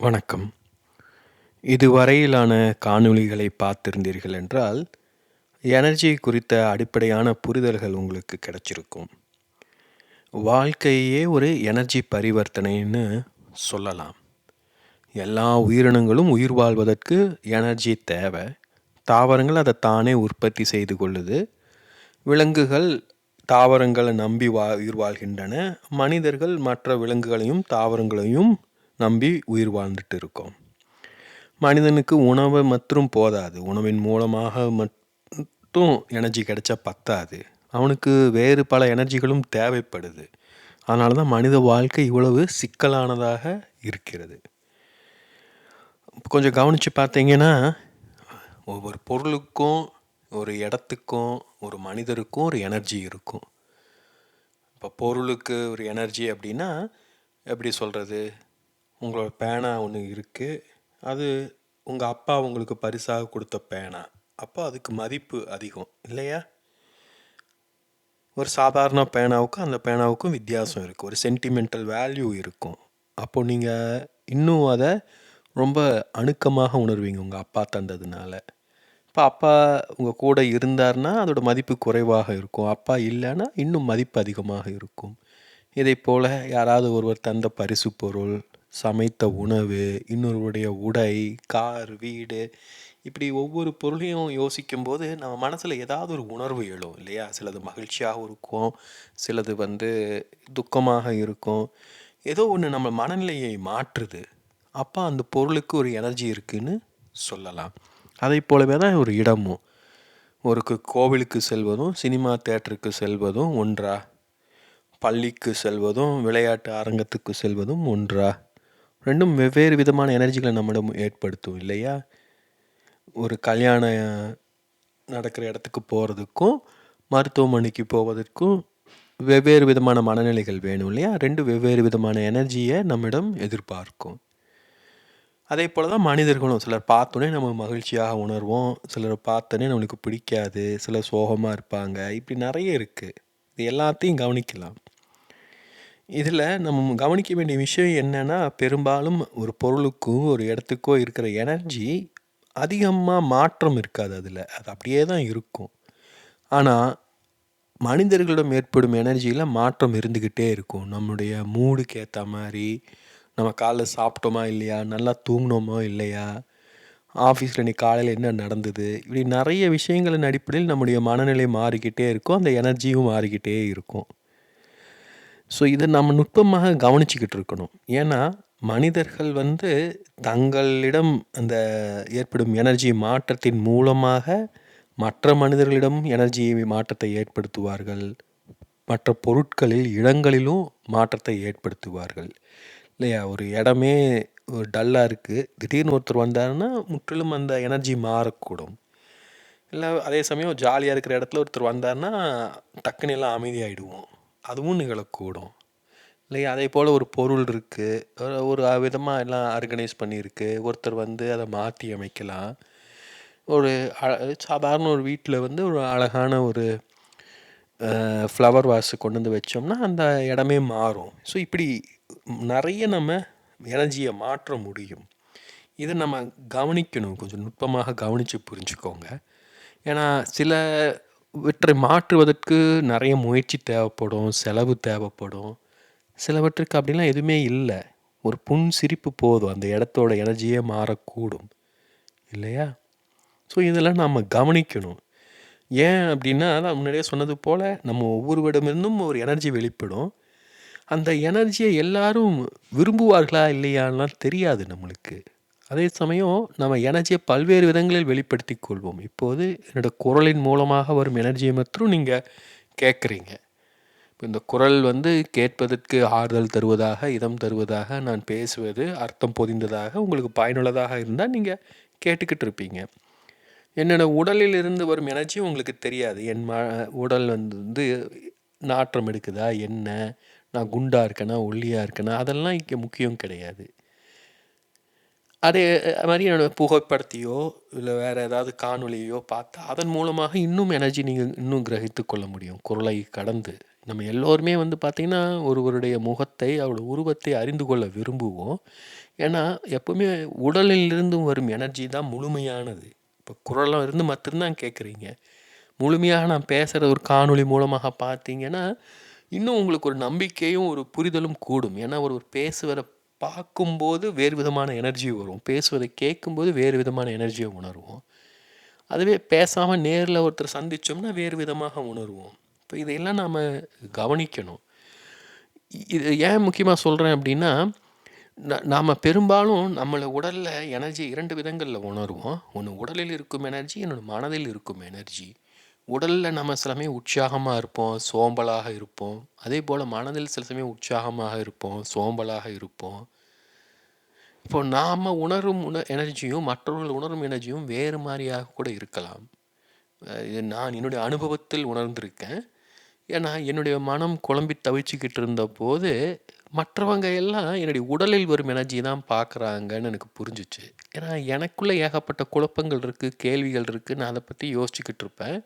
வணக்கம். இதுவரையிலான காணொளிகளை பார்த்திருந்தீர்கள் என்றால், எனர்ஜி குறித்த அடிப்படையான புரிதல்கள் உங்களுக்கு கிடைச்சிருக்கும். வாழ்க்கையே ஒரு எனர்ஜி பரிவர்த்தனைன்னு சொல்லலாம். எல்லா உயிரினங்களும் உயிர் வாழ்வதற்கு எனர்ஜி தேவை. தாவரங்கள் அதை தானே உற்பத்தி செய்து கொள்ளுது. விலங்குகள் தாவரங்களை நம்பி உயிர் வாழ்கின்றன. மனிதர்கள் மற்ற விலங்குகளையும் தாவரங்களையும் நம்பி உயிர் வாழ்ந்துட்டு இருக்கோம். மனிதனுக்கு உணவு மற்றும் போதாது. உணவின் மூலமாக மட்டும் எனர்ஜி கிடைச்சா பத்தாது. அவனுக்கு வேறு பல எனர்ஜிகளும் தேவைப்படுது. அதனால தான் மனித வாழ்க்கை இவ்வளவு சிக்கலானதாக இருக்கிறது. கொஞ்சம் கவனித்து பார்த்தீங்கன்னா, ஒவ்வொரு பொருளுக்கும், ஒரு இடத்துக்கும், ஒரு மனிதருக்கும் ஒரு எனர்ஜி இருக்கும். இப்போ பொருளுக்கு ஒரு எனர்ஜி அப்படின்னா எப்படி சொல்கிறது? உங்களோட பேனா ஒன்று இருக்குது. அது உங்கள் அப்பா உங்களுக்கு பரிசாக கொடுத்த பேனா. அப்போ அதுக்கு மதிப்பு அதிகம் இல்லையா? ஒரு சாதாரண பேனாவுக்கும் அந்த பேனாவுக்கும் வித்தியாசம் இருக்குது. ஒரு சென்டிமெண்டல் வேல்யூ இருக்கும். அப்போது நீங்கள் இன்னும் அதை ரொம்ப அணுக்கமாக உணர்வீங்க உங்கள் அப்பா தந்ததுனால. இப்போ அப்பா உங்கள் கூட இருந்தார்னா அதோட மதிப்பு குறைவாக இருக்கும். அப்பா இல்லைன்னா இன்னும் மதிப்பு அதிகமாக இருக்கும். இதை போல் யாராவது ஒருவர் தந்த பரிசு பொருள், சமைத்த உணவு, இன்னொருவருடைய உடை, கார், வீடு, இப்படி ஒவ்வொரு பொருளையும் யோசிக்கும்போது நம்ம மனசில் ஏதாவது ஒரு உணர்வு எழும் இல்லையா? சிலது மகிழ்ச்சியாகவும் இருக்கும், சிலது துக்கமாக இருக்கும். ஏதோ ஒன்று நம்ம மனநிலையை மாற்றுது. அப்போ அந்த பொருளுக்கு ஒரு எனர்ஜி இருக்குன்னு சொல்லலாம். அதை போலவே தான் ஒரு இடமும். ஒரு கோவிலுக்கு செல்வதும் சினிமா தேட்டருக்கு செல்வதும் ஒன்றா? பள்ளிக்கு செல்வதும் விளையாட்டு அரங்கத்துக்கு செல்வதும் ஒன்றா? ரெண்டும் வெவ்வேறு விதமான எனர்ஜிகளை நம்மிடம் ஏற்படுத்தும் இல்லையா? ஒரு கல்யாணம் நடக்கிற இடத்துக்கு போகிறதுக்கும் மருத்துவமனைக்கு போவதற்கும் வெவ்வேறு விதமான மனநிலைகள் வேணும் இல்லையா? ரெண்டு வெவ்வேறு விதமான எனர்ஜியை நம்மிடம் எதிர்பார்க்கும். அதே போல் தான் மனிதர்களும். சிலர் பார்த்தோன்னே நம்ம மகிழ்ச்சியாக உணர்வோம், சிலர் பார்த்தோன்னே நம்மளுக்கு பிடிக்காது, சிலர் சோகமாக இருப்பாங்க. இப்படி நிறைய இருக்குது. இது எல்லாத்தையும் கவனிக்கலாம். இதில் நம்ம கவனிக்க வேண்டிய விஷயம் என்னென்னா, பெரும்பாலும் ஒரு பொருளுக்கோ ஒரு இடத்துக்கோ இருக்கிற எனர்ஜி அதிகமாக மாற்றம் இருக்காது. அதில் அது அப்படியே தான் இருக்கும். ஆனால் மனிதர்களிடம் ஏற்படும் எனர்ஜியில் மாற்றம் இருந்துக்கிட்டே இருக்கும். நம்முடைய மூடுக்கு ஏற்ற மாதிரி, நம்ம காலைல சாப்பிட்டோமா இல்லையா, நல்லா தூங்கினோமா இல்லையா, ஆஃபீஸில் இன்னைக்கு காலையில் என்ன நடந்தது, இப்படி நிறைய விஷயங்களின் அடிப்படையில் நம்முடைய மனநிலை மாறிக்கிட்டே இருக்கும். அந்த எனர்ஜியும் மாறிக்கிட்டே இருக்கும். ஸோ இதை நம்ம நுட்பமாக கவனிச்சுக்கிட்டு இருக்கணும். ஏன்னா மனிதர்கள் தங்களிடம் அந்த ஏற்படும் எனர்ஜி மாற்றத்தின் மூலமாக மற்ற மனிதர்களிடம் எனர்ஜி மாற்றத்தை ஏற்படுத்துவார்கள். மற்ற பொருட்களில், இடங்களிலும் மாற்றத்தை ஏற்படுத்துவார்கள் இல்லையா? ஒரு இடமே ஒரு டல்லாக இருக்குது, திடீர்னு ஒருத்தர் வந்தாருன்னா முற்றிலும் அந்த எனர்ஜி மாறக்கூடும். இல்லை அதே சமயம் ஜாலியாக இருக்கிற இடத்துல ஒருத்தர் வந்தாருன்னா டக்குன்னு எல்லாம் அமைதியாகிடுவோம். அதுவும் நிகழக்கூடும் இல்லையா? அதே போல் ஒரு பொருள் இருக்குது, ஒரு விதமாக எல்லாம் ஆர்கனைஸ் பண்ணியிருக்கு. ஒருத்தர் அதை மாற்றி அமைக்கலாம். ஒரு சாதாரண ஒரு வீட்டில் ஒரு அழகான ஒரு ஃப்ளவர் வாஷு கொண்டு வந்து வச்சோம்னா அந்த இடமே மாறும். ஸோ இப்படி நிறைய நம்ம எனர்ஜியை மாற்ற முடியும். இதை நம்ம கவனிக்கணும், கொஞ்சம் நுட்பமாக கவனித்து புரிஞ்சுக்கோங்க. ஏன்னா சிலவற்றை மாற்றுவதற்கு நிறைய முயற்சி தேவைப்படும், செலவு தேவைப்படும். சிலவற்றுக்கு அப்படிலாம் எதுவுமே இல்லை. ஒரு புன் சிரிப்பு போதும், அந்த இடத்தோட எனர்ஜியே மாறக்கூடும் இல்லையா? ஸோ இதெல்லாம் நம்ம கவனிக்கணும். ஏன் அப்படின்னா, நான் முன்னாடியே சொன்னது போல் நம்ம ஒவ்வொருவரிடமிருந்தும் ஒரு எனர்ஜி வெளிப்படும். அந்த எனர்ஜியை எல்லாரும் விரும்புவார்களா இல்லையான்லாம் தெரியாது நம்மளுக்கு. அதே சமயம் நம்ம எனர்ஜியை பல்வேறு விதங்களில் வெளிப்படுத்தி கொள்வோம். இப்போது என்னோடய குரலின் மூலமாக வரும் எனர்ஜியை மற்றும் நீங்கள் கேட்குறீங்க. இப்போ இந்த குரல் கேட்பதற்கு ஆறுதல் தருவதாக, இதம் தருவதாக, நான் பேசுவது அர்த்தம் பொதிந்ததாக, உங்களுக்கு பயனுள்ளதாக இருந்தால் நீங்கள் கேட்டுக்கிட்டு இருப்பீங்க. என்னோடய உடலில் இருந்து வரும் எனர்ஜி உங்களுக்கு தெரியாது. என் உடல் நாற்றம் எடுக்குதா என்ன, நான் குண்டாக இருக்கேனா ஒல்லியாக இருக்கேனா, அதெல்லாம் இங்கே முக்கியம் கிடையாது. அதே மாதிரி என்னோடய புகைப்படத்தையோ இல்லை வேறு ஏதாவது காணொலியோ பார்த்தா அதன் மூலமாக இன்னும் எனர்ஜி நீங்கள் இன்னும் கிரகித்து கொள்ள முடியும், குரலை கடந்து நம்ம எல்லோருமே வந்து பார்த்திங்கன்னா, ஒருவருடைய முகத்தை, அவருடைய உருவத்தை அறிந்து கொள்ள விரும்புவோம். ஏன்னா, எப்பவுமே உடலிலிருந்து வரும் எனர்ஜி தான் முழுமையானது. இப்போ குரல்ல இருந்து மட்டும் தான் கேட்குறீங்க. முழுமையாக நான் பேசுகிற ஒரு காணொளி மூலமாக பார்த்தீங்கன்னா, இன்னும் உங்களுக்கு ஒரு நம்பிக்கையும், ஒரு புரிதலும் கூடும். ஏன்னா, ஒருவர் பேசுவத பார்க்கும்போது வேறு விதமான எனர்ஜி வரும். பேசுவதை கேட்கும்போது வேறு விதமான எனர்ஜிய உணருவோம். அதுவே பேசாம நேர்ல ஒருத்தர சந்திச்சோம்னா, வேறு விதமாக உணருவோம். இப்ப இதையெல்லாம் நாம கவனிக்கணும். இது ஏன் முக்கியமா சொல்றேன் அப்டின்னா, நாம பெரும்பாலும் நம்மள உடல்ல எனர்ஜி 2 விதங்கள்ல உணருவோம். ஒண்ணு உடலில் இருக்கும் எனர்ஜி, இன்னொன்னு மனதில் இருக்கும் எனர்ஜி. உடல்ல நம்ம சில சமயம் உற்சாகமா இருப்போம், சோம்பலாக இருப்போம். அதேபோல மனதில் சில சமயம் உற்சாகமாக இருப்போம், சோம்பலாக இருப்போம். இப்போ நாம உணரும் எனர்ஜியும், மற்றவர்கள் உணரும் எனர்ஜியும் வேறு மாரியாக கூட இருக்கலாம். இது நான் என்னுடைய அனுபவத்தில் உணர்ந்திருக்கேன். ஏன்னா, என்னுடைய மனம் குழம்பி தவிச்சுக்கிட்டு இருந்தபோது, மற்றவங்க எல்லாம் என்னுடைய உடலில் வரும் எனர்ஜிய தான் பார்க்குறாங்கன்னு எனக்கு புரிஞ்சுச்சு. ஏன்னா, எனக்குள்ள ஏகப்பட்ட குழப்பங்கள் இருக்கு, கேள்விகள் இருக்கு. நான் அத பத்தி யோசிச்சுக்கிட்டு இருப்பேன்.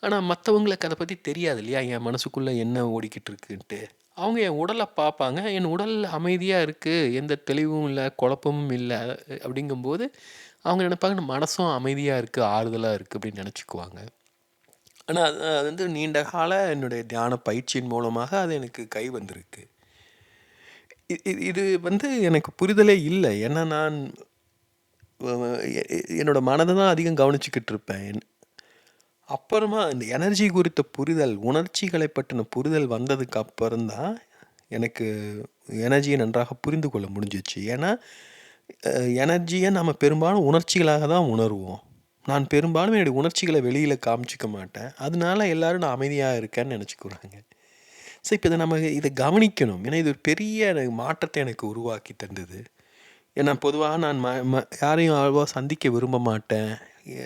ஆனா, மத்தவங்களுக்கு அத பத்தி தெரியாது இல்லையா? என் மனசுக்குள்ள என்ன ஓடிக்கிட்டு இருக்குன்ட்டு. அவங்க என் உடல பார்ப்பாங்க. என் உடல் அமைதியா இருக்கு. எந்த தெளிவும் இல்ல, குழப்பமும் இல்ல. அப்படிங்கும்போது, அவங்க நெனைப்பாங்க, மனசும் அமைதியா இருக்கு, ஆறுதலா இருக்கு அப்படின்னு நெனைச்சுக்குவாங்க. ஆனா, அது வந்து நீண்ட கால என்னுடைய தியான பயிற்சியின் மூலமாக அது எனக்கு கை வந்திருக்கு. இது வந்து எனக்கு புரிதலே இல்ல. ஏன்னா நான் வ வ எ என்னோட மனத தான் அதிகம் கவனிச்சுக்கிட்டு இருப்பேன். அப்புறமா இந்த எனர்ஜி குறித்த புரிதல், உணர்ச்சிகளை பற்றின புரிதல் வந்ததுக்கு அப்புறம் தான், எனக்கு எனர்ஜிய நன்றாக புரிந்து கொள்ள முடிஞ்சுச்சு. ஏன்னா, அ எனர்ஜிய நம்ம பெரும்பாலும் உணர்ச்சிகளாக தான் உணருவோம். நான் பெரும்பாலும் என்னுடைய உணர்ச்சிகள வெளியில காமிச்சுக்க மாட்டேன். அதனால எல்லாரும் நான் அமைதியா இருக்கேன்னு நெனச்சுக்குறாங்க. இப்ப இத கவனிக்கணும். ஏன்னா, இது ஒரு பெரிய மாற்றத்த எனக்கு உருவாக்கி தந்தது. ஏன்னா, பொதுவா நான் ம ம யாரையும் அவ்வளவா சந்திக்க விரும்ப மாட்டேன். எ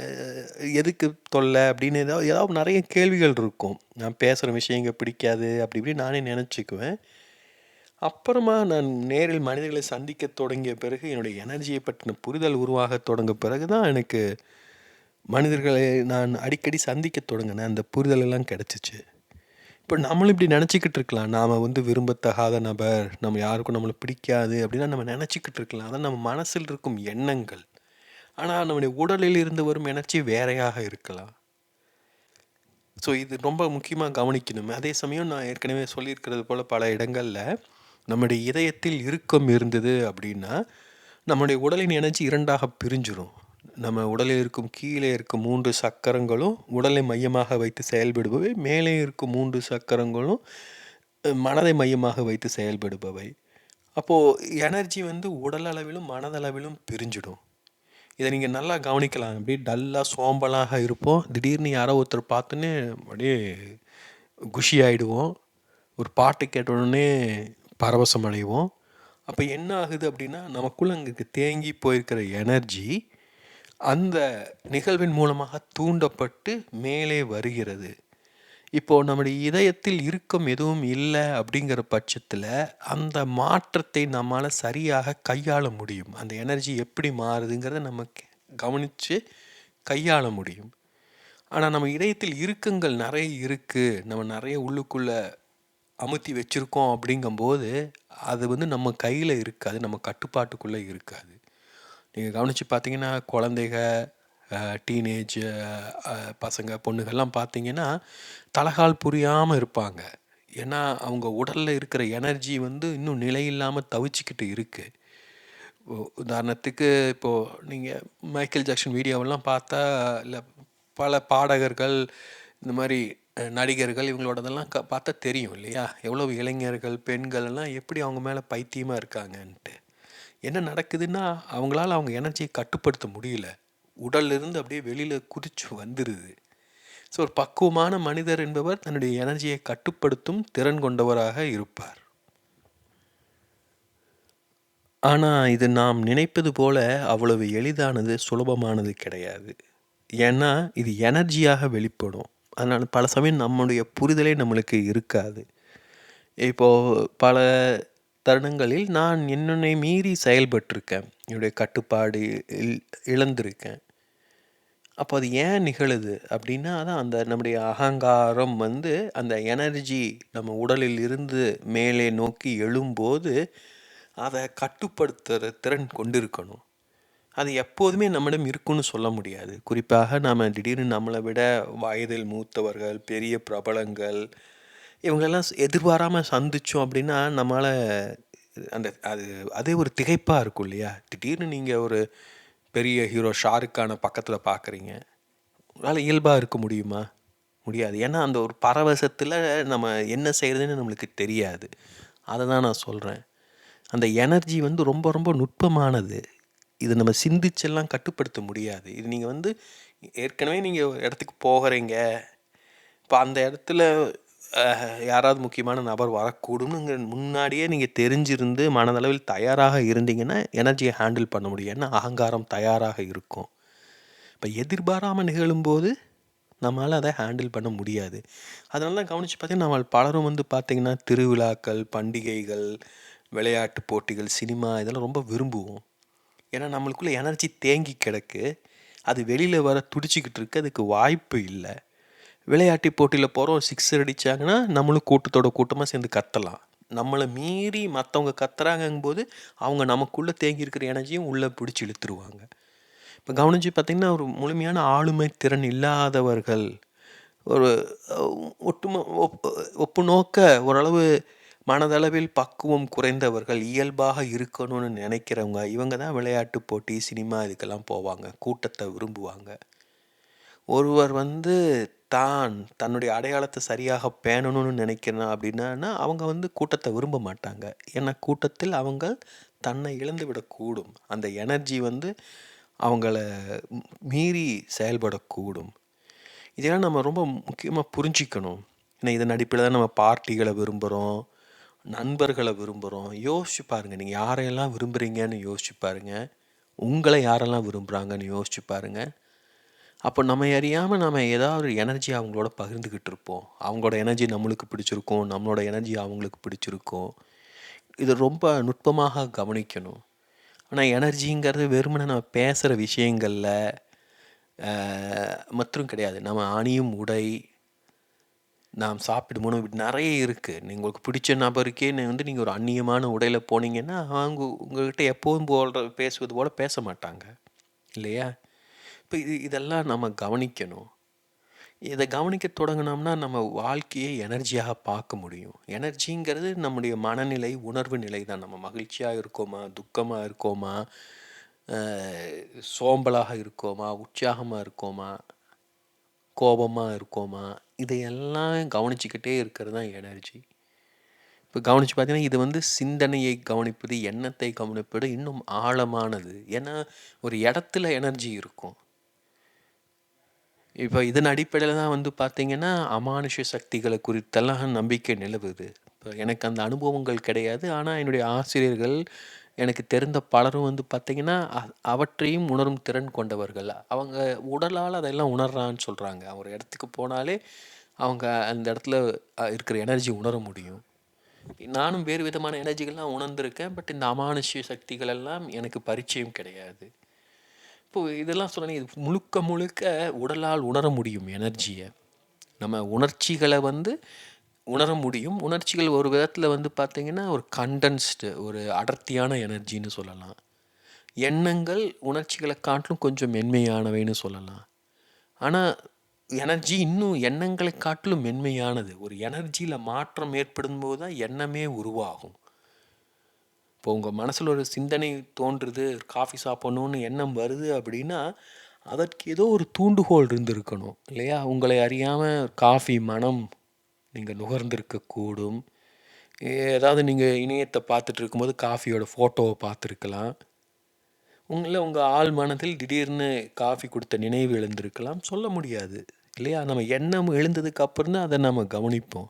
எதுக்கு தொல்ல அப்படின்னு ஏதாவது நெறைய கேள்விகள் இருக்கும். நான் பேசுற விஷயங்க பிடிக்காது, அப்படி இப்படின்னு நானே நெனச்சுக்குவேன். அப்புறமா நான் நேரில் மனிதர்களை சந்திக்கத் தொடங்கிய பிறகு, என்னுடைய எனர்ஜிய பற்றின புரிதல் உருவாகத் தொடங்க பிறகு தான் எனக்கு மனிதர்களை நான் அடிக்கடி சந்திக்கத் தொடங்குனேன். அந்த புரிதல் எல்லாம் கெடைச்சுச்சு. இப்ப நம்மளும் இப்படி நெனச்சுக்கிட்டு இருக்கலாம். நாம வந்து விரும்பத்தகாத நபர், நம்ம யாருக்கும் நம்மள பிடிக்காது அப்படிலாம் நம்ம நெனச்சுக்கிட்டு இருக்கலாம். அதான் நம்ம மனசில் இருக்கும் எண்ணங்கள். ஆனா, நம்முடைய உடலில் இருந்து வரும் எனர்ஜி வேறையாக இருக்கலாம். இது ரொம்ப முக்கியமா கவனிக்கணும். அதே சமயம் நான் ஏற்கனவே சொல்லியிருக்கிறது போல பல இடங்கள்ல, நம்முடைய இதயத்தில் இறுக்கம் இருந்தது அப்படின்னா, நம்முடைய உடலின் எனர்ஜி 2ஆக பிரிஞ்சிரும். நம்ம உடலில் இருக்கும் கீழே இருக்கும் 3 சக்கரங்களும் உடலை மையமாக வைத்து செயல்படுபவை. மேலே இருக்கும் 3 சக்கரங்களும் மனதை மையமாக வைத்து செயல்படுபவை. அப்போ எனர்ஜி வந்து உடல் அளவிலும், மனதளவிலும் பிரிஞ்சிடும். இத நீங்க நல்லா கவனிக்கலாம். அப்படியே டல்லா, சோம்பலாக இருப்போம். திடீர்னு யாரோ ஒருத்தர் பார்த்தோன்னே அப்படியே குஷி ஆயிடுவோம். ஒரு பாட்டு கேட்ட உடனே பரவசம் அடைவோம். அப்ப என்ன ஆகுது அப்படின்னா, நமக்குள்ள அங்க தேங்கி போயிருக்கிற எனர்ஜி, அந்த நிகழ்வின் மூலமாக தூண்டப்பட்டு மேலே வருகிறது. இப்போ நம்முடைய இதயத்தில் இறுக்கம் எதுவும் இல்ல அப்படிங்கிற பட்சத்துல, அந்த மாற்றத்தை நம்மால சரியாக கையாள முடியும். அந்த எனர்ஜி எப்படி மாறுதுங்கிறத நம்ம கவனிச்சு கையாள முடியும். ஆனா நம்ம இதயத்தில் இறுக்கங்கள் நெறைய இருக்கு. நம்ம நெறைய உள்ளுக்குள்ள அமுத்தி வச்சிருக்கோம் அப்படிங்கும்போது, அது வந்து நம்ம கையில இருக்காது. நம்ம கட்டுப்பாட்டுக்குள்ள இருக்காது. நீங்க கவனிச்சு பார்த்தீங்கன்னா, குழந்தைக, டீனேஜ் பசங்க, பொண்ணுகள்லாம் பார்த்தீங்கன்னா, தலகால் புரியாம இருப்பாங்க. ஏன்னா, அவங்க உடல்ல இருக்கிற எனர்ஜி வந்து இன்னும் நிலையில்லாம தவிச்சுக்கிட்டு இருக்கு. உதாரணத்துக்கு இப்போ நீங்க மைக்கேல் ஜாக்சன் வீடியோவெல்லாம் பார்த்தா, இல்ல பல பாடகர்கள், இந்த மாரி நடிகர்கள் இவங்களோடதெல்லாம் பார்த்தா தெரியும் இல்லையா? எவ்வளவு இளைஞர்கள், பெண்கள் எல்லாம் எப்படி அவங்க மேல பைத்தியமா இருக்காங்கன்ட்டு. என்ன நடக்குதுன்னா, அவங்களால அவங்க எனர்ஜிய கட்டுப்படுத்த முடியல. உடல்ல இருந்து அப்படியே வெளியில குதிச்சு வந்துருது. ஒரு பக்குவமான மனிதர் என்பவர் தன்னுடைய எனர்ஜியை கட்டுப்படுத்தும் திறன் கொண்டவராக இருப்பார். ஆனா, இது நாம் நினைப்பது போல அவ்வளவு எளிதானது, சுலபமானது கிடையாது. ஏன்னா, இது எனர்ஜியாக வெளிப்படும். அதனால பல சமயம் நம்முடைய புரிதலே நம்மளுக்கு இருக்காது. இப்போ பல தருணங்களில் நான் என்னை மீறி செயல்பட்டுருக்கேன். என்னுடைய கட்டுப்பாடு இழந்திருக்கேன். அப்போ அது ஏன் நிகழுது அப்படின்னா, அதான் அந்த நம்முடைய அகங்காரம் வந்து அந்த எனர்ஜி நம்ம உடலில் இருந்து மேலே நோக்கி எழும்போது, அத கட்டுப்படுத்துற திறன் கொண்டிருக்கணும். அது எப்போதுமே நம்மிடம் இருக்குன்னு சொல்ல முடியாது. குறிப்பாக நாம திடீர்னு நம்மள விட வயதில் மூத்தவர்கள், பெரிய பிரபலங்கள் இவங்களெல்லாம் எதிர்பாராம சந்திச்சோம் அப்படின்னா, நம்மால அந்த அது அதே ஒரு திகைப்பா இருக்கும் இல்லையா? திடீர்னு நீங்க ஒரு பெரிய ஹீரோ ஷாருக் கான பக்கத்துல பார்க்குறீங்க. உங்களால இயல்பா இருக்க முடியுமா? முடியாது. ஏன்னா, அந்த ஒரு பரவசத்துல நம்ம என்ன செய்றதுன்னு நம்மளுக்கு தெரியாது. அத தான் நான் சொல்றேன். அந்த எனர்ஜி வந்து ரொம்ப ரொம்ப நுட்பமானது. இத நம்ம சிந்திச்செல்லாம் கட்டுப்படுத்த முடியாது. இது நீங்க வந்து ஏற்கனவே நீங்க ஒரு இடத்துக்கு போகுறீங்க. இப்ப அந்த இடத்துல யாராவது முக்கியமான நபர் வரக்கூடும்னு முன்னாடியே நீங்க தெரிஞ்சிருந்து மனதளவில் தயாராக இருந்தீங்கன்னா, எனர்ஜிய ஹேண்டில் பண்ண முடியும். ஏன்னா, அகங்காரம் தயாராக இருக்கும். இப்ப எதிர்பாராம நிகழும்போது நம்மளால அத ஹேண்டில் பண்ண முடியாது. அதனால தான் கவனிச்சு பார்த்தீங்கன்னா, நம்ம பலரும் வந்து பார்த்தீங்கன்னா, திருவிழாக்கள், பண்டிகைகள், விளையாட்டு போட்டிகள், சினிமா இதெல்லாம் ரொம்ப விரும்புவோம். ஏன்னா, நம்மளுக்குள்ள எனர்ஜி தேங்கி கிடக்கு. அது வெளியில வர துடிச்சுக்கிட்டு இருக்கு. அதுக்கு வாய்ப்பு இல்ல. விளையாட்டு போட்டியில போறோம், சிக்ஸர் அடிச்சாங்கன்னா, நம்மளும் கூட்டத்தோட கூட்டமா சேர்ந்து கத்தலாம். நம்மள மீறி மத்தவங்க கத்துறாங்கங்கும்போது, அவங்க நமக்குள்ள தேங்கி இருக்கிற எனர்ஜியும் உள்ள பிடிச்சு இழுத்துருவாங்க. இப்ப கவனிச்சு பார்த்தீங்கன்னா, ஒரு முழுமையான ஆளுமை திறன் இல்லாதவர்கள், ஒரு அ ஒட்டுமொ ஒப் ஒப்புநோக்க ஓரளவு மனதளவில் பக்குவம் குறைந்தவர்கள், இயல்பாக இருக்கணும்னு நினைக்கிறவங்க, இவங்க தான் விளையாட்டு போட்டி, சினிமா இதுக்கெல்லாம் போவாங்க. கூட்டத்த விரும்புவாங்க. ஒருவர் வந்து தன்னுடைய அடையாளத்த சரியாக பேணணும்னு நினைக்கிறேன் அப்படின்னா, அவங்க வந்து கூட்டத்த விரும்ப மாட்டாங்க. ஏன்னா கூட்டத்தில் அவங்க தன்னை இழந்துவிடக்கூடும். அந்த எனர்ஜி வந்து அவங்கள மீறி செயல்படக்கூடும். இதெல்லாம் நம்ம ரொம்ப முக்கியமா புரிஞ்சுக்கணும். ஏன்னா இதன் அடிப்படையில தான் நம்ம பார்ட்டிகள விரும்புறோம், நண்பர்கள விரும்புறோம். யோசிச்சு பாருங்க. நீங்க யாரையெல்லாம் விரும்புறீங்கன்னு யோசிச்சு பாருங்க. உங்கள யாரெல்லாம் விரும்புறாங்கன்னு யோசிச்சு பாருங்க. அப்போ நம்ம அறியாம நம்ம ஏதாவது ஒரு எனர்ஜி அவங்களோட பகிர்ந்துக்கிட்டு இருப்போம். அவங்களோட எனர்ஜி நம்மளுக்கு பிடிச்சிருக்கும். நம்மளோட எனர்ஜி அவங்களுக்கு பிடிச்சிருக்கும். இத ரொம்ப நுட்பமாக கவனிக்கணும். ஆனா எனர்ஜிங்கிறது வெறுமனே நம்ம பேசுற விஷயங்கள்ல மற்றும் கிடையாது. நம்ம அணியும் உடை, நாம் சாப்பிடும் உணவு இப்படி நெறைய இருக்கு. உங்களுக்கு பிடிச்ச நபருக்கே வந்து நீங்க ஒரு அந்நியமான உடையில போனீங்கன்னா, அவங்க உங்ககிட்ட எப்பவும் பேசுவது போல பேச மாட்டாங்க. இல்லையா? இப்ப இதெல்லாம் நம்ம கவனிக்கணும். இத கவனிக்க தொடங்குனோம்னா, நம்ம வாழ்க்கையை எனர்ஜியாக பார்க்க முடியும். எனர்ஜிங்கிறது நம்முடைய மனநிலை, உணர்வு நிலை தான். நம்ம மகிழ்ச்சியா இருக்கோமா? துக்கமா இருக்கோமா? அ சோம்பலாக இருக்கோமா? உற்சாகமா இருக்கோமா? கோபமா இருக்கோமா? இதையெல்லாம் கவனிச்சுக்கிட்டே இருக்கிறது தான் எனர்ஜி. இப்ப கவனிச்சு பார்த்தீங்கன்னா, இது வந்து சிந்தனையை கவனிப்பது, எண்ணத்தை கவனிப்பது இன்னும் ஆழமானது. ஏன்னா, ஒரு இடத்துல எனர்ஜி இருக்கும். இப்ப இதன் அடிப்படையில தான் வந்து பார்த்தீங்கன்னா, அமானுஷ்ய சக்திகள குறித்தெல்லாம் நம்பிக்கை நிலவுது. இப்ப எனக்கு அந்த அனுபவங்கள் கிடையாது. ஆனா, என்னுடைய ஆசிரியர்கள், எனக்கு தெரிந்த பலரும் வந்து பார்த்தீங்கன்னா, அவற்றையும் உணரும் திறன் கொண்டவர்கள். அவங்க உடலால அதெல்லாம் உணர்றான்னு சொல்றாங்க. ஒரு இடத்துக்கு போனாலே, அவங்க அந்த இடத்துல இருக்கிற எனர்ஜி உணர முடியும். நானும் வேறு விதமான எனர்ஜிகள்லாம் உணர்ந்திருக்கேன். பட் இந்த அமானுஷ்ய சக்திகள் எல்லாம் எனக்கு பரிச்சயம் கிடையாது. இப்போ இதெல்லாம் சொன்னனே, இது முழுக்க முழுக்க உடலால் உணர முடியும் எனர்ஜிய. நம்ம உணர்ச்சிகள வந்து உணர முடியும். உணர்ச்சிகள் ஒரு விதத்தில வந்து பார்த்தீங்கன்னா, ஒரு கண்டென்ஸ்டு ஒரு அடர்த்தியான எனர்ஜின்னு சொல்லலாம். எண்ணங்கள் உணர்ச்சிகள காட்டிலும் கொஞ்சம் மென்மையானவைன்னு சொல்லலாம். ஆனா, எனர்ஜி இன்னும் எண்ணங்களை காட்டிலும் மென்மையானது. ஒரு எனர்ஜியில மாற்றம் ஏற்படும்போது தான் எண்ணமே உருவாகும். இப்போ உங்க மனசுல ஒரு சிந்தனை தோன்றுது, காஃபி சாப்பிடணும்னு எண்ணம் வருது அப்படின்னா, அதற்கு ஏதோ ஒரு தூண்டுகோல் இருந்திருக்கணும். இல்லையா? உங்களை அறியாம காஃபி மணம் நீங்க நுகர்ந்திருக்கக்கூடும். ஏதாவது நீங்க இணையத்த பார்த்துட்டு இருக்கும்போது காஃபியோட ஃபோட்டோவ பார்த்துருக்கலாம். உங்க ஆழ் மனதில் திடீர்னு காஃபி குடுத்த நினைவு எழுந்திருக்கலாம். சொல்ல முடியாது. இல்லையா? நம்ம எண்ணம் எழுந்ததுக்கு அப்புறம் தான் அத நம்ம கவனிப்போம்.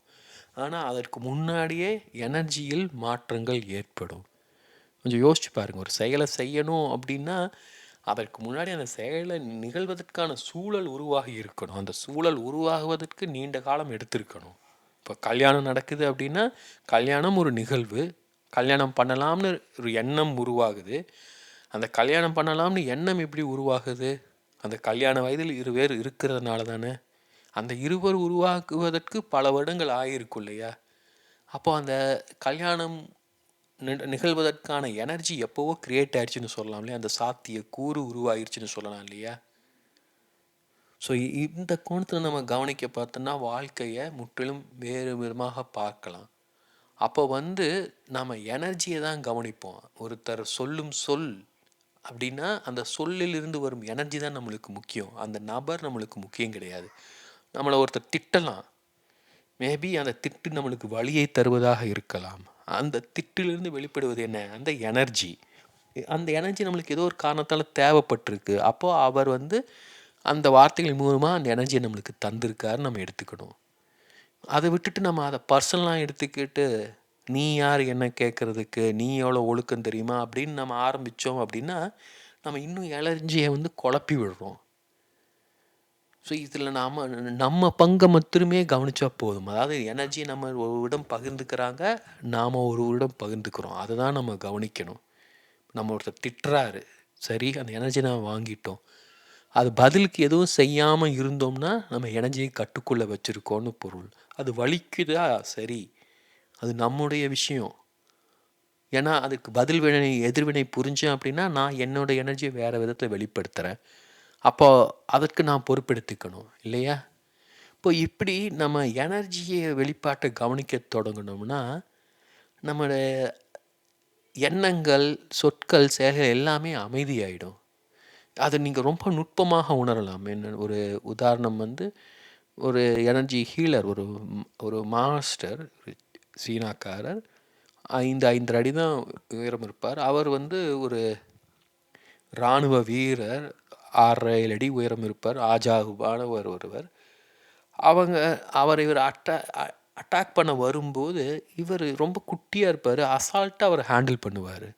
ஆனா, அதற்கு முன்னாடியே எனர்ஜியில் மாற்றங்கள் ஏற்படும். கொஞ்சம் யோசிச்சு பாருங்க. ஒரு செயல செய்யணும் அப்டின்னா, அதற்கு முன்னாடி அந்த செயல நிகழ்வதற்கான சூழல் உருவாகி இருக்கணும். அந்த சூழல் உருவாகுவதற்கு நீண்ட காலம் எடுத்திருக்கணும். இப்ப கல்யாணம் நடக்குது அப்டின்னா, கல்யாணம் ஒரு நிகழ்வு. கல்யாணம் பண்ணலாம்னு ஒரு எண்ணம் உருவாகுது. அந்த கல்யாணம் பண்ணலாம்னு எண்ணம் எப்படி உருவாகுது? அந்த கல்யாண வயதில் இருவேர் இருக்கிறதுனால தானே. அந்த இருவர் உருவாக்குவதற்கு பல வருடங்கள் ஆகியிருக்கும் இல்லையா? அப்போ அந்த கல்யாணம் நிகழ்வதற்கான எனர்ஜி எப்போவோ கிரியேட் ஆயிடுச்சுன்னு சொல்லலாம் இல்லையா? அந்த சாத்திய கூறு உருவாயிருச்சுன்னு சொல்லலாம் இல்லையா? ஸோ இந்த கோணத்தில் நம்ம கவனிக்க பார்த்தோன்னா வாழ்க்கையை முற்றிலும் வேறு விதமாக பார்க்கலாம். அப்போ நம்ம எனர்ஜியை தான் கவனிப்போம். ஒருத்தர் சொல்லும் சொல் அப்படின்னா அந்த சொல்லிலிருந்து வரும் எனர்ஜி தான் நம்மளுக்கு முக்கியம். அந்த நபர் நம்மளுக்கு முக்கியம் கிடையாது. நம்மளை ஒருத்தர் திட்டலாம், மேபி அந்த திட்டு நம்மளுக்கு வலியை தருவதாக இருக்கலாம். அந்த திட்டிலிருந்து வெளிப்படுவது என்ன? அந்த எனர்ஜி. அந்த எனர்ஜி நம்மளுக்கு ஏதோ ஒரு காரணத்தால் தேவைப்பட்டிருக்கு. அப்போது அவர் அந்த வார்த்தைகள் மூலமாக அந்த எனர்ஜியை நம்மளுக்கு தந்திருக்காருன்னு நம்ம எடுத்துக்கணும். அதை விட்டுட்டு நம்ம அதை பர்சனலாக எடுத்துக்கிட்டு நீ யார் என்ன கேட்குறதுக்கு, நீ எவ்வளோ ஒழுக்கம் தெரியுமா அப்படின்னு நம்ம ஆரம்பித்தோம் அப்படின்னா நம்ம இன்னும் எனர்ஜியை குழப்பி விடுறோம். ஸோ இதில் நம்ம பங்கை மட்டுமே கவனித்தா போதும். அதாவது எனர்ஜியை நம்ம ஒருவரிடம் பகிர்ந்துக்கிறாங்க, நாம் ஒருவரிடம் பகிர்ந்துக்கிறோம். அதை தான் நம்ம கவனிக்கணும். நம்ம ஒருத்தர் திட்டுறாரு, சரி, அந்த எனர்ஜி நம்ம வாங்கிட்டோம். அது பதிலுக்கு எதுவும் செய்யாமல் இருந்தோம்னா நம்ம எனர்ஜியை கட்டுக்குள்ளே வச்சுருக்கோன்னு பொருள். அது வலிக்குதா, சரி, அது நம்முடைய விஷயம். ஏன்னா அதுக்கு பதில் வினை எதிர்வினை புரிஞ்சேன் அப்படின்னா நான் என்னோடய எனர்ஜியை வேறு விதத்தை வெளிப்படுத்துகிறேன். அப்போ அதற்கு நான் பொறுப்பெடுத்துக்கணும் இல்லையா? இப்போ இப்படி நம்ம எனர்ஜியை வெளிப்பாட்டை கவனிக்க தொடங்கினோம்னா நம்மளுடைய எண்ணங்கள், சொற்கள், செயல்கள் எல்லாமே அமைதியாயிடும். அதை நீங்கள் ரொம்ப நுட்பமாக உணரலாம். என்ன ஒரு உதாரணம் ஒரு எனர்ஜி ஹீலர், ஒரு மாஸ்டர், சீனாக்காரர், 5 அடி தான் உயரம் இருப்பார். அவர் ஒரு இராணுவ வீரர், 6.5 அடி உயரம் இருப்பார். ஆஜாகுபானவர் ஒருவர். இவர் அட்டாக் பண்ண வரும்போது இவர் ரொம்ப குட்டியாக இருப்பார். அசால்ட்டாக அவர் ஹேண்டில் பண்ணுவார்.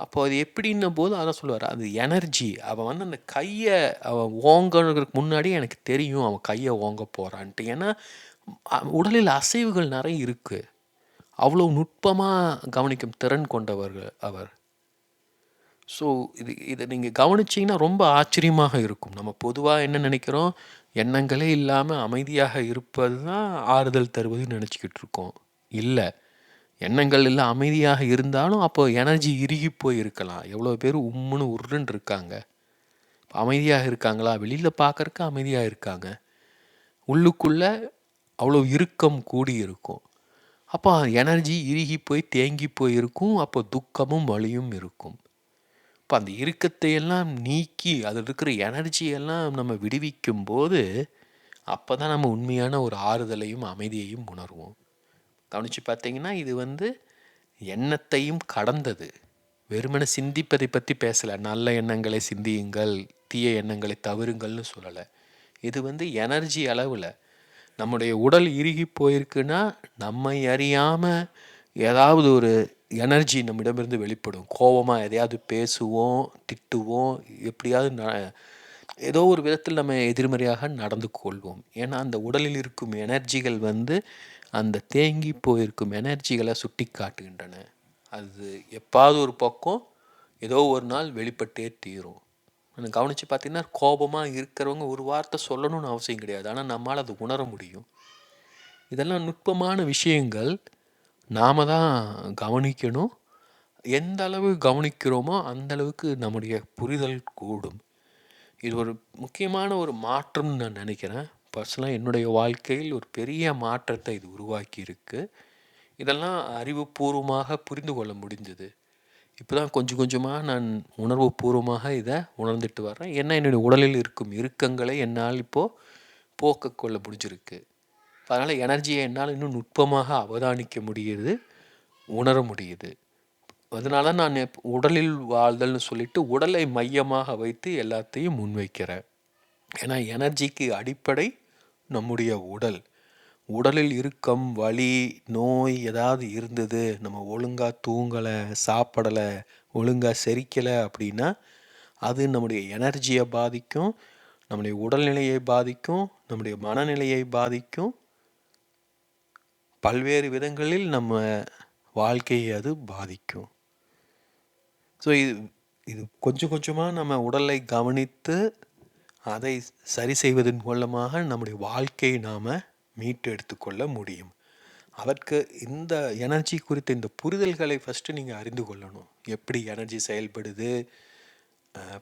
அப்போ அது எப்படின்னும் போது அதான் சொல்லுவார், அது எனர்ஜி. அவன் அந்த கையை அவன் ஓங்கிறதுக்கு முன்னாடி எனக்கு தெரியும் அவன் கையை ஓங்க போகிறான்ட்டு. ஏன்னா உடலில் அசைவுகள் நிறைய இருக்குது. அவ்வளோ நுட்பமாக கவனிக்கும் திறன் கொண்டவர்கள் அவர். ஸோ இதை நீங்கள் கவனிச்சிங்கன்னா ரொம்ப ஆச்சரியமாக இருக்கும். நம்ம பொதுவாக என்ன நினைக்கிறோம், எண்ணங்களே இல்லாமல் அமைதியாக இருப்பது தான் ஆறுதல் தருவதுன்னு நினச்சிக்கிட்டு இருக்கோம். இல்லை, எண்ணங்கள் இல்லை அமைதியாக இருந்தாலும் அப்போ எனர்ஜி இறுகி போய் இருக்கலாம். எவ்வளோ பேர் உம்முன்னு உருன்னு இருக்காங்க, அமைதியாக இருக்காங்களா? வெளியில் பார்க்கறக்கு அமைதியாக இருக்காங்க, உள்ளுக்குள்ளே அவ்வளோ இறுக்கம் கூடி இருக்கும். அப்போ எனர்ஜி இறுகி போய் தேங்கி போய் இருக்கும். அப்போ துக்கமும் வலியும் இருக்கும். இப்போ அந்த இறுக்கத்தை எல்லாம் நீக்கி அதில் இருக்கிற எனர்ஜியெல்லாம் நம்ம விடுவிக்கும் போது அப்போ தான் நம்ம உண்மையான ஒரு ஆறுதலையும் அமைதியையும் உணர்வோம். கவனித்து பார்த்தீங்கன்னா இது எண்ணத்தையும் கடந்தது. வெறுமனை சிந்திப்பதை பற்றி பேசலை. நல்ல எண்ணங்களை சிந்தியுங்கள், தீய எண்ணங்களை தவிருங்கள்னு சொல்லலை. இது எனர்ஜி அளவில் நம்முடைய உடல் இறுகி போயிருக்குன்னா நம்மை அறியாமல் ஏதாவது ஒரு எனர்ஜி நம்மிடமிருந்து வெளிப்படும். கோபமாக எதையாவது பேசுவோம், திட்டுவோம், எப்படியாவது ஏதோ ஒரு விதத்தில் நம்ம எதிர்மறையாக நடந்து கொள்வோம். ஏன்னா அந்த உடலில் இருக்கும் எனர்ஜிகள் அந்த தேங்கி போயிருக்கும் எனர்ஜிகளை சுட்டி காட்டுகின்றன. அது எப்பாவது ஒரு பக்கம் ஏதோ ஒரு நாள் வெளிப்பட்டே தீரும். நான் கவனித்து பார்த்தீங்கன்னா கோபமாக இருக்கிறவங்க ஒரு வார்த்தை சொல்லணும்னு அவசியம் கிடையாது, ஆனால் நம்மளால் அது உணர முடியும். இதெல்லாம் நுட்பமான விஷயங்கள். நாம் தான் கவனிக்கணும். எந்த அளவு கவனிக்கிறோமோ அந்த அளவுக்கு நம்முடைய புரிதல் கூடும். இது ஒரு முக்கியமான ஒரு மாற்றம்னு நான் நினைக்கிறேன். பர்சனலாக என்னுடைய வாழ்க்கையில் ஒரு பெரிய மாற்றத்தை இது உருவாக்கி இருக்கு. இதெல்லாம் அறிவுபூர்வமாக புரிந்து கொள்ள முடிஞ்சது. இப்போ தான் கொஞ்சம் கொஞ்சமாக நான் உணர்வு பூர்வமாக இதை உணர்ந்துட்டு வர்றேன். ஏன்னா என்னுடைய உடலில் இருக்கும் இறுக்கங்களை என்னால் இப்போது போக்க கொள்ள முடிஞ்சிருக்கு. அதனால் எனர்ஜியை என்னால் இன்னும் நுட்பமாக அவதானிக்க முடியுது, உணர முடியுது. அதனால நான் உடலில் வாழ்தல்னு சொல்லிட்டு உடலை மையமாக வைத்து எல்லாத்தையும் முன்வைக்கிறேன். ஏன்னா எனர்ஜிக்கு அடிப்படை நம்முடைய உடல். உடலில் இறுக்கம், வலி, நோய் ஏதாவது இருந்தது, நம்ம ஒழுங்காக தூங்கலை, சாப்பிடலை, ஒழுங்காக செரிக்கலை அப்படின்னா அது நம்முடைய எனர்ஜியை பாதிக்கும், நம்முடைய உடல்நிலையை பாதிக்கும், நம்முடைய மனநிலையை பாதிக்கும். பல்வேறு விதங்களில் நம்ம வாழ்க்கையை அது பாதிக்கும். ஸோ இது கொஞ்சம் கொஞ்சமாக நம்ம உடலை கவனித்து அதை சரி செய்வதன் மூலமாக நம்முடைய வாழ்க்கையை நாம் மீட்டு எடுத்துக்கொள்ள முடியும். அதற்கு இந்த எனர்ஜி குறித்த இந்த புரிதல்களை ஃபஸ்ட்டு நீங்கள் அறிந்து கொள்ளணும். எப்படி எனர்ஜி செயல்படுது,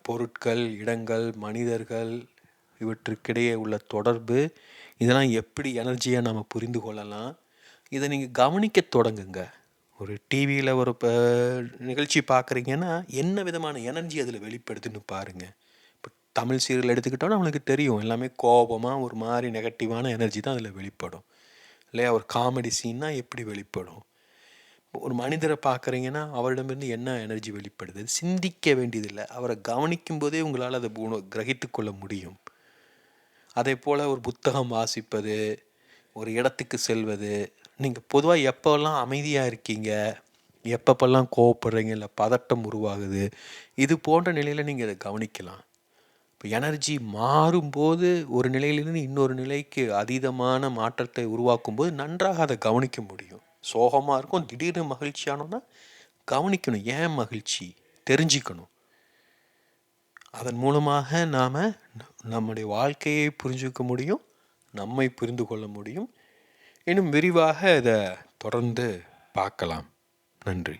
பொருட்கள், இடங்கள், மனிதர்கள் இவற்றுக்கிடையே உள்ள தொடர்பு, இதெல்லாம் எப்படி எனர்ஜியை நம்ம புரிந்து கொள்ளலாம், இதை நீங்கள் கவனிக்க தொடங்குங்க. ஒரு டிவியில் ஒரு நிகழ்ச்சி பார்க்குறீங்கன்னா என்ன விதமான எனர்ஜி அதில் வெளிப்படுதுன்னு பாருங்கள். இப்போ தமிழ் சீரியல் எடுத்துக்கிட்டோன்னா நம்மளுக்கு தெரியும், எல்லாமே கோபமாக ஒரு மாதிரி நெகட்டிவான எனர்ஜி தான் அதில் வெளிப்படும் இல்லையா? ஒரு காமெடி சீன்னா எப்படி வெளிப்படும்? ஒரு மனிதரை பார்க்குறீங்கன்னா அவரிடமிருந்து என்ன எனர்ஜி வெளிப்படுது? சிந்திக்க வேண்டியதில்லை, அவரை கவனிக்கும் போதே உங்களால் அதை கிரகித்து கொள்ள முடியும். அதே போல் ஒரு புத்தகம் வாசிப்பது, ஒரு இடத்துக்கு செல்வது, நீங்கள் பொதுவாக எப்போல்லாம் அமைதியாக இருக்கீங்க, எப்பப்பெல்லாம் கோவப்படுறீங்க, இல்லை பதட்டம் உருவாகுது, இது போன்ற நிலையில் நீங்கள் அதை கவனிக்கலாம். இப்போ எனர்ஜி மாறும்போது ஒரு நிலையிலிருந்து இன்னொரு நிலைக்கு அதீதமான மாற்றத்தை உருவாக்கும்போது நன்றாக அதை கவனிக்க முடியும். சோகமாக இருக்கும், திடீர்னு மகிழ்ச்சியானோன்னா கவனிக்கணும், ஏன் மகிழ்ச்சி தெரிஞ்சுக்கணும். அதன் மூலமாக நாம் நம்முடைய வாழ்க்கையை புரிஞ்சுக்க முடியும், நம்மை புரிந்து கொள்ள முடியும். இன்னும் விரிவாக இதை தொடர்ந்து பார்க்கலாம். நன்றி.